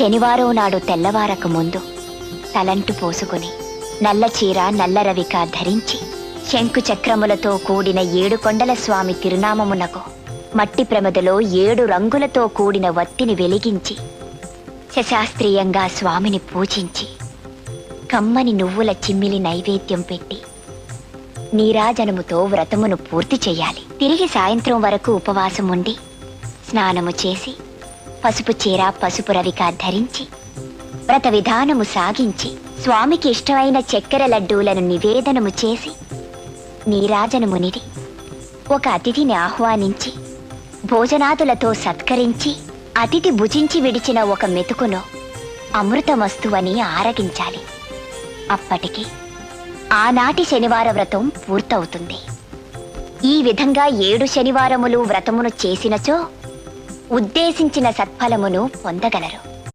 శనివారం నాడు తెల్లవారక ముందు తలంటు పోసుకుని నల్ల చీర నల్ల రవిక ధరించి శంకు చక్రములతో కూడిన 7 కొండల స్వామి తిరునామమునకు మట్టి ప్రమదలో 7 రంగులతో కూడిన వత్తిని వెలిగించి శశాస్త్రీయంగా స్వామిని పూజించి కమ్మని నువ్వుల చిమ్మిలి నైవేద్యం పెట్టి నీరాజనముతో వ్రతమును పూర్తి చెయ్యాలి. తిరిగి సాయంత్రం వరకు ఉపవాసం ఉండి స్నానము చేసి పసుపు చీర పసుపు రవిక ధరించి వ్రత విధానము సాగించి స్వామికి ఇష్టమైన చక్కెర లడ్డూలను నివేదనము చేసి నీరాజనమునిది ఒక అతిథిని ఆహ్వానించి భోజనాదులతో సత్కరించి అతిథి భుజించి విడిచిన ఒక మెతుకును అమృతమస్తువని ఆరగించాలి. అప్పటికి ఆనాటి శనివార వ్రతం పూర్తవుతుంది. ఈ విధంగా 7 శనివారములు వ్రతమును చేసినచో ఉద్దేశించిన సత్ఫలమును పొందగలరు.